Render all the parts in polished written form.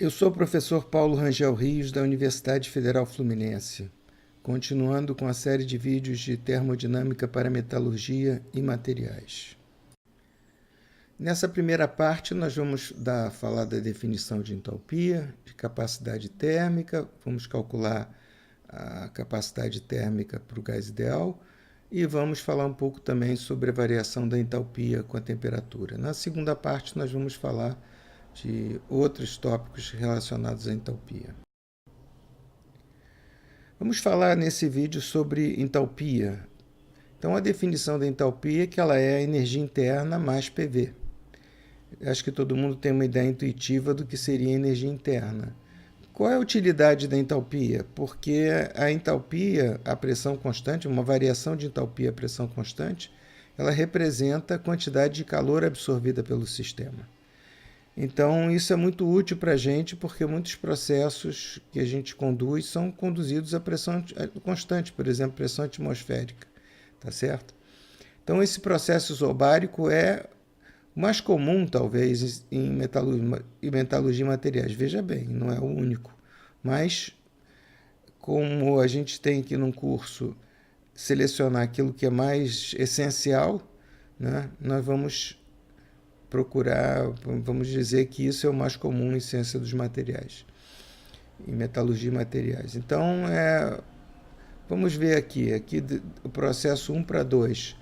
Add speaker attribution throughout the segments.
Speaker 1: Eu sou o professor Paulo Rangel Rios, da Universidade Federal Fluminense, continuando com a série de vídeos de termodinâmica para metalurgia e materiais. Nessa primeira parte, nós vamos falar da definição de entalpia, de capacidade térmica, vamos calcular a capacidade térmica para o gás ideal e vamos falar um pouco também sobre a variação da entalpia com a temperatura. Na segunda parte, nós vamos falar de outros tópicos relacionados à entalpia. Vamos falar nesse vídeo sobre entalpia. Então, a definição da entalpia é que ela é a energia interna mais PV. Acho que todo mundo tem uma ideia intuitiva do que seria a energia interna. Qual é a utilidade da entalpia? Porque a entalpia, a pressão constante, uma variação de entalpia a pressão constante, ela representa a quantidade de calor absorvida pelo sistema. Então, isso é muito útil para a gente, porque muitos processos que a gente conduz são conduzidos a pressão constante, por exemplo, pressão atmosférica, tá certo? Então, esse processo isobárico é o mais comum, talvez, em metalurgia e materiais. Veja bem, não é o único, mas como a gente tem que, num curso, selecionar aquilo que é mais essencial, né, nós vamos procurar, vamos dizer que isso é o mais comum em ciência dos materiais, em metalurgia e materiais. Então, vamos ver aqui o processo 1 para 2.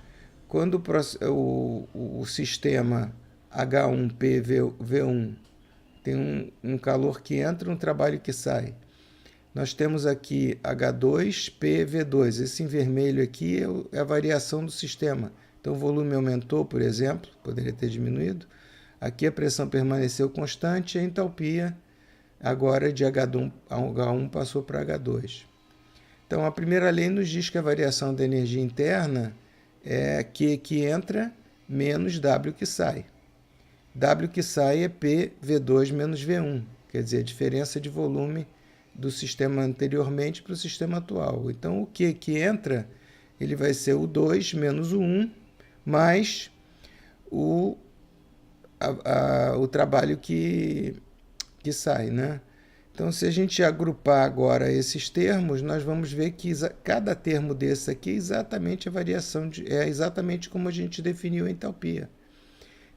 Speaker 1: Quando o sistema H1PV1 tem um calor que entra, um trabalho que sai. Nós temos aqui H2PV2. Esse em vermelho aqui é a variação do sistema. Então, o volume aumentou, por exemplo, poderia ter diminuído. Aqui a pressão permaneceu constante e a entalpia agora de H1 passou para H2. Então, a primeira lei nos diz que a variação da energia interna é Q que entra menos W que sai. W que sai é PV2 menos V1, quer dizer, a diferença de volume do sistema anteriormente para o sistema atual. Então, o Q que entra, ele vai ser o 2 menos o 1, mais o trabalho que sai, né? Então, se a gente agrupar agora esses termos, nós vamos ver que cada termo desse aqui é exatamente a variação, é exatamente como a gente definiu a entalpia.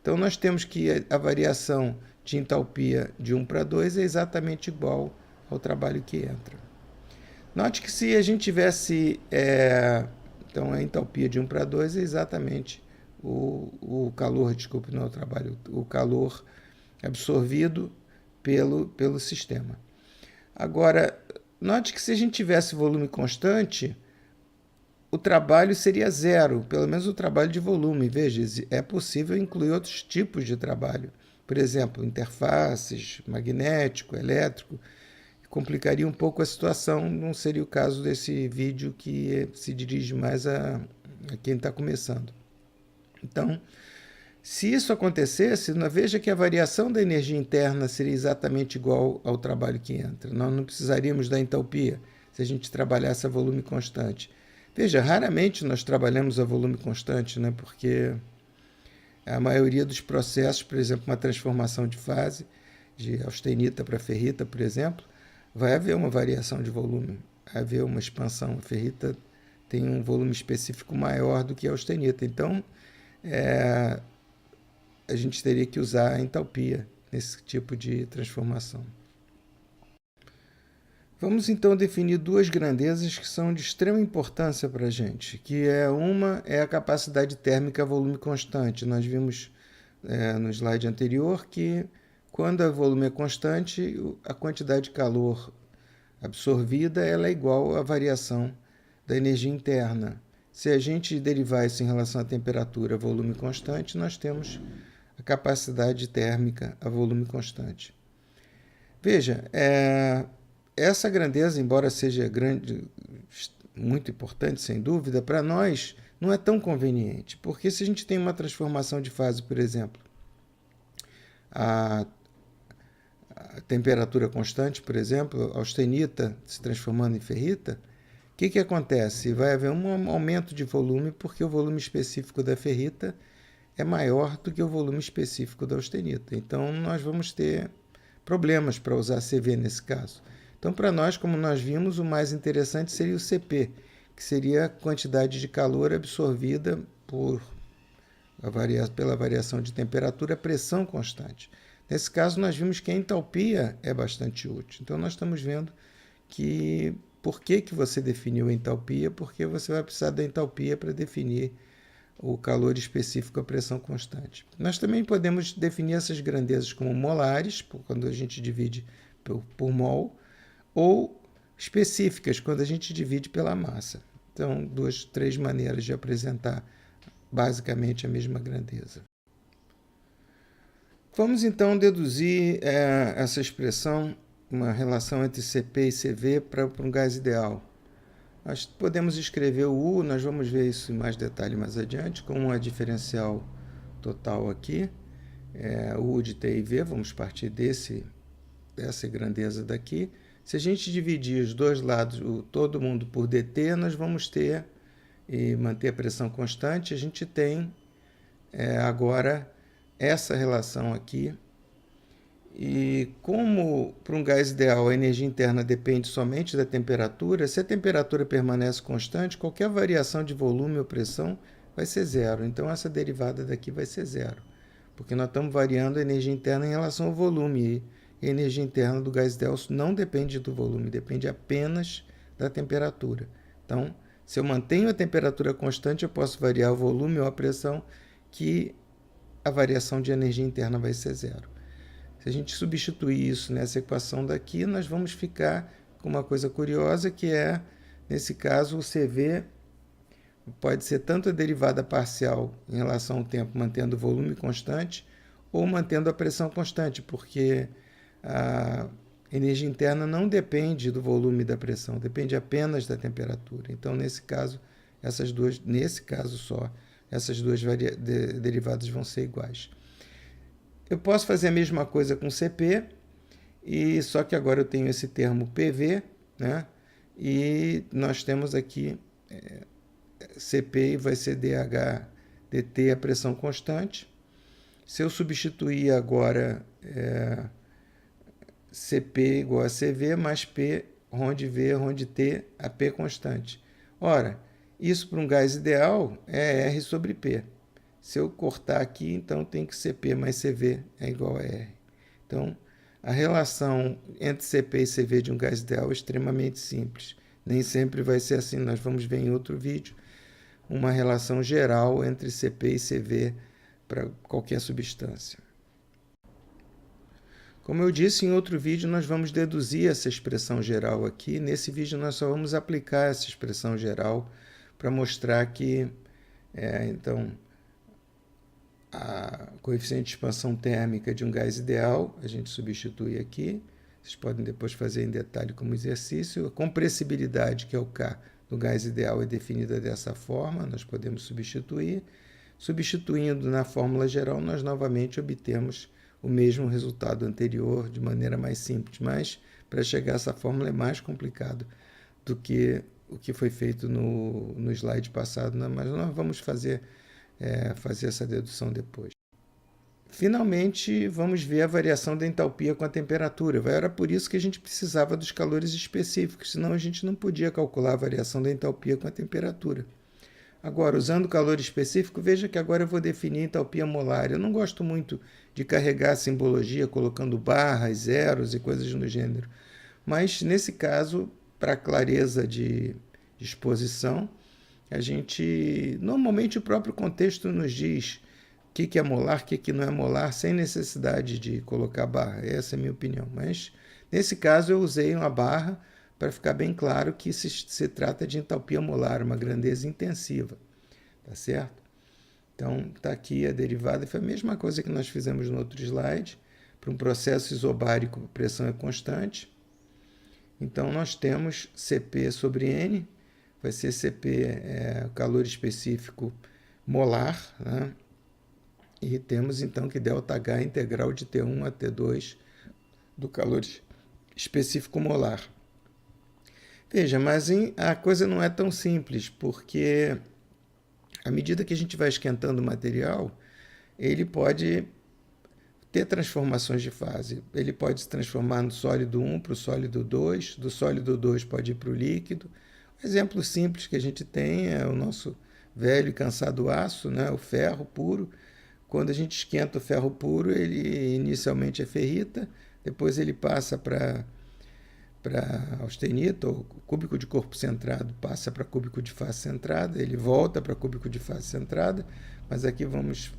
Speaker 1: Então, nós temos que a variação de entalpia de 1 para 2 é exatamente igual ao trabalho que entra. Note que se a gente tivesse... então, a entalpia de 1 para 2 é exatamente o calor, desculpe, não é o trabalho, o calor absorvido pelo sistema. Agora, note que se a gente tivesse volume constante, o trabalho seria zero, pelo menos o trabalho de volume. Veja, é possível incluir outros tipos de trabalho. Por exemplo, interfaces, magnético, elétrico. Complicaria um pouco a situação, não seria o caso desse vídeo que se dirige mais a quem está começando. Então, se isso acontecesse, veja que a variação da energia interna seria exatamente igual ao trabalho que entra. Nós não precisaríamos da entalpia se a gente trabalhasse a volume constante. Veja, raramente nós trabalhamos a volume constante, né? Porque a maioria dos processos, por exemplo, uma transformação de fase, de austenita para ferrita, por exemplo, vai haver uma variação de volume, vai haver uma expansão. A ferrita tem um volume específico maior do que a austenita. Então, a gente teria que usar a entalpia nesse tipo de transformação. Vamos então definir duas grandezas que são de extrema importância para a gente, que uma é a capacidade térmica a volume constante. Nós vimos no slide anterior que quando o volume é constante, a quantidade de calor absorvida ela é igual à variação da energia interna. Se a gente derivar isso em relação à temperatura, volume constante, nós temos a capacidade térmica a volume constante. Veja, essa grandeza, embora seja grande, muito importante, sem dúvida, para nós não é tão conveniente, porque se a gente tem uma transformação de fase, por exemplo, a temperatura constante, por exemplo, austenita se transformando em ferrita, o que acontece? Vai haver um aumento de volume, porque o volume específico da ferrita é maior do que o volume específico da austenita. Então, nós vamos ter problemas para usar CV nesse caso. Então, para nós, como nós vimos, o mais interessante seria o CP, que seria a quantidade de calor absorvida pela variação de temperatura, pressão constante. Nesse caso, nós vimos que a entalpia é bastante útil. Então, nós estamos vendo que por que você definiu a entalpia, porque você vai precisar da entalpia para definir o calor específico à pressão constante. Nós também podemos definir essas grandezas como molares, quando a gente divide por mol, ou específicas, quando a gente divide pela massa. Então, três maneiras de apresentar basicamente a mesma grandeza. Vamos então deduzir essa expressão, uma relação entre CP e CV para um gás ideal. Nós podemos escrever o U, nós vamos ver isso em mais detalhe mais adiante, com uma diferencial total aqui, U de T e V, vamos partir dessa grandeza daqui. Se a gente dividir os dois lados, todo mundo por dt, nós vamos ter, e manter a pressão constante, a gente tem agora essa relação aqui. E como para um gás ideal a energia interna depende somente da temperatura, se a temperatura permanece constante, qualquer variação de volume ou pressão vai ser zero. Então essa derivada daqui vai ser zero, porque nós estamos variando a energia interna em relação ao volume. E a energia interna do gás ideal não depende do volume, depende apenas da temperatura. Então, se eu mantenho a temperatura constante, eu posso variar o volume ou a pressão, que a variação de energia interna vai ser zero. Se a gente substituir isso nessa equação daqui, nós vamos ficar com uma coisa curiosa, que é, nesse caso, o CV pode ser tanto a derivada parcial em relação ao tempo, mantendo o volume constante, ou mantendo a pressão constante, porque a energia interna não depende do volume e da pressão, depende apenas da temperatura. Então, nesse caso só, essas duas derivadas vão ser iguais. Eu posso fazer a mesma coisa com CP, só que agora eu tenho esse termo PV, né? E nós temos aqui CP vai ser dH dt, a pressão constante. Se eu substituir agora CP igual a CV mais P onde V onde T, a P constante. Ora, isso para um gás ideal é R sobre P. Se eu cortar aqui, então tem que CP mais CV é igual a R. Então, a relação entre CP e CV de um gás ideal é extremamente simples. Nem sempre vai ser assim, nós vamos ver em outro vídeo uma relação geral entre CP e CV para qualquer substância. Como eu disse em outro vídeo, nós vamos deduzir essa expressão geral aqui. Nesse vídeo nós só vamos aplicar essa expressão geral para mostrar que, então, a coeficiente de expansão térmica de um gás ideal, a gente substitui aqui. Vocês podem depois fazer em detalhe como exercício. A compressibilidade, que é o K, do gás ideal é definida dessa forma, nós podemos substituir. Substituindo na fórmula geral, nós novamente obtemos o mesmo resultado anterior de maneira mais simples, mas para chegar a essa fórmula é mais complicado do que o que foi feito no slide passado, né? Mas nós vamos fazer essa dedução depois. Finalmente, vamos ver a variação da entalpia com a temperatura. Era por isso que a gente precisava dos calores específicos, senão a gente não podia calcular a variação da entalpia com a temperatura. Agora, usando o calor específico, veja que agora eu vou definir a entalpia molar. Eu não gosto muito de carregar a simbologia colocando barras, zeros e coisas do gênero. Mas, nesse caso, para clareza de exposição, a gente, normalmente o próprio contexto nos diz o que é molar, o que não é molar, sem necessidade de colocar barra. Essa é a minha opinião. Mas, nesse caso, eu usei uma barra para ficar bem claro que se trata de entalpia molar, uma grandeza intensiva. Tá certo? Então, está aqui a derivada. Foi a mesma coisa que nós fizemos no outro slide. Para um processo isobárico, a pressão é constante. Então, nós temos Cp sobre N, vai ser Cp, o calor específico molar, né? E temos, então, que ΔH é integral de T1 a T2 do calor específico molar. Veja, mas a coisa não é tão simples, porque à medida que a gente vai esquentando o material, ele pode
Speaker 2: ter transformações de fase. Ele pode se transformar no sólido 1 para o sólido 2, do sólido 2 pode ir para o líquido. Um exemplo simples que a gente tem é o nosso velho e cansado aço, né? O ferro puro. Quando a gente esquenta o ferro puro, ele inicialmente é ferrita, depois ele passa para austenita, ou cúbico de corpo centrado passa para cúbico de face centrada, ele volta para cúbico de face centrada, mas aqui vamos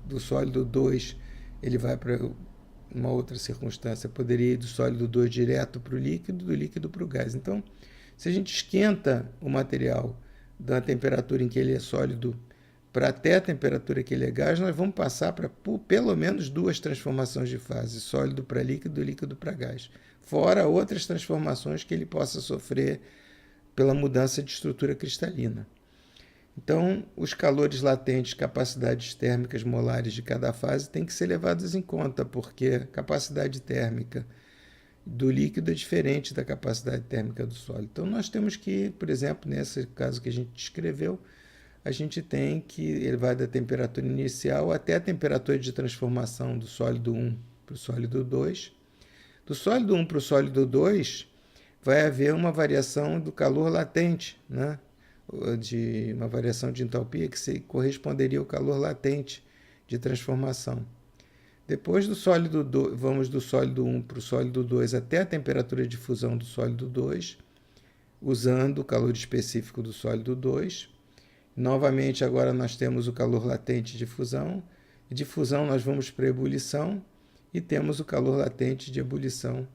Speaker 2: do sólido 2, ele vai para uma outra circunstância, poderia ir do sólido 2 direto para o líquido, do líquido para o gás. Então, se a gente esquenta o material da temperatura em que ele é sólido para até a temperatura que ele é gás, nós vamos passar para pelo menos 2 transformações de fase, sólido para líquido, líquido para gás, fora outras transformações que ele possa sofrer pela mudança de estrutura cristalina. Então, os calores latentes, capacidades térmicas molares de cada fase têm que ser levados em conta, porque a capacidade térmica do líquido é diferente da capacidade térmica do sólido. Então, nós temos que, por exemplo, nesse caso que a gente descreveu, a gente tem que ele vai da temperatura inicial até a temperatura de transformação do sólido 1 para o sólido 2. Do sólido 1 para o sólido 2, vai haver uma variação do calor latente, né? De uma variação de entalpia que corresponderia ao calor latente de transformação. Depois do sólido 2, vamos do sólido 1 para o sólido 2 até a temperatura de fusão do sólido 2, usando o calor específico do sólido 2. Novamente, agora nós temos o calor latente de fusão. De fusão nós vamos para a ebulição e temos o calor latente de ebulição.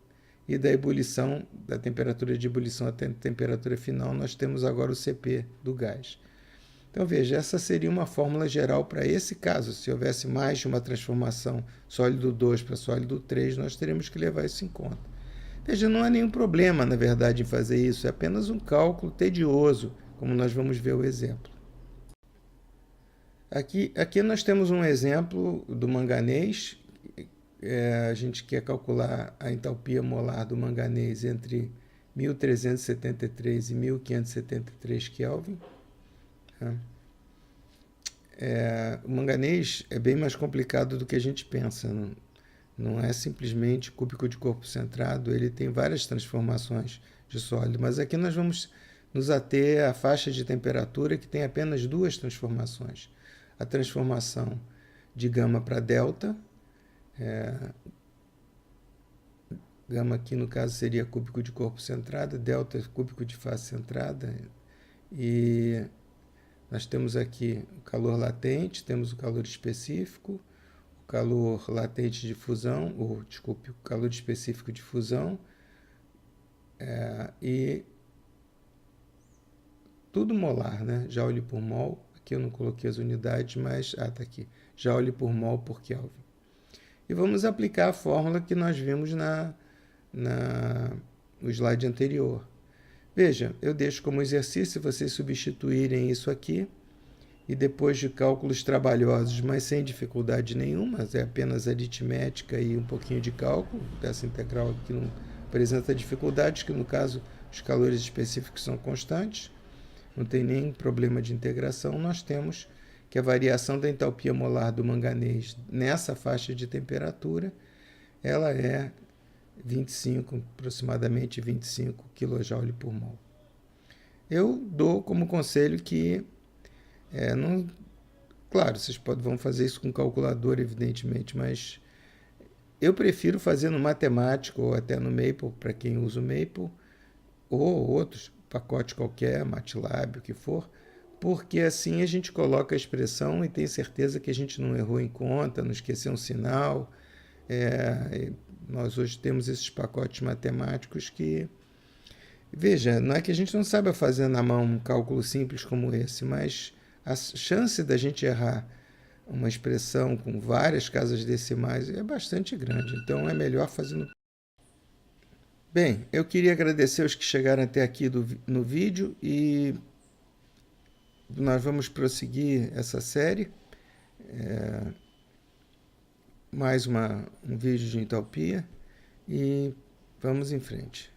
Speaker 2: E da ebulição, da temperatura de ebulição até a temperatura final, nós temos agora o CP do gás. Então, veja, essa seria uma fórmula geral para esse caso. Se houvesse mais de uma transformação sólido 2 para sólido 3, nós teríamos que levar isso em conta. Veja, não há nenhum problema, na verdade, em fazer isso. É apenas um cálculo tedioso, como nós vamos ver o exemplo. Aqui nós temos um exemplo do manganês. A gente quer calcular a entalpia molar do manganês entre 1373 e 1573 Kelvin. O manganês é bem mais complicado do que a gente pensa. Não é simplesmente cúbico de corpo centrado, ele tem várias transformações de sólido. Mas aqui nós vamos nos ater à faixa de temperatura que tem apenas 2 transformações. A transformação de gama para delta. Gama aqui no caso seria cúbico de corpo centrado, delta cúbico de face centrada. E nós temos aqui o calor latente, temos o calor específico, o calor latente de fusão, o calor específico de fusão, e tudo molar, né? Joule por mol. Aqui eu não coloquei as unidades, mas está aqui, Joule por mol por Kelvin. E vamos aplicar a fórmula que nós vimos no slide anterior. Veja, eu deixo como exercício vocês substituírem isso aqui e depois de cálculos trabalhosos, mas sem dificuldade nenhuma, é apenas aritmética e um pouquinho de cálculo, dessa integral aqui não apresenta dificuldades, que no caso os calores específicos são constantes, não tem nem problema de integração. Nós temos que a variação da entalpia molar do manganês nessa faixa de temperatura, ela é aproximadamente 25 kJ por mol. Eu dou como conselho que, claro, vocês vão fazer isso com calculadora, evidentemente, mas eu prefiro fazer no matemático ou até no Maple, para quem usa o Maple, ou outros, pacote qualquer, MATLAB, o que for, porque assim a gente coloca a expressão e tem certeza que a gente não errou em conta, não esqueceu um sinal. Nós hoje temos esses pacotes matemáticos que, veja, não é que a gente não saiba fazer na mão um cálculo simples como esse, mas a chance da gente errar uma expressão com várias casas decimais é bastante grande, então é melhor fazer no... Bem, eu queria agradecer os que chegaram até aqui no vídeo e nós vamos prosseguir essa série. Mais um vídeo de entalpia e vamos em frente.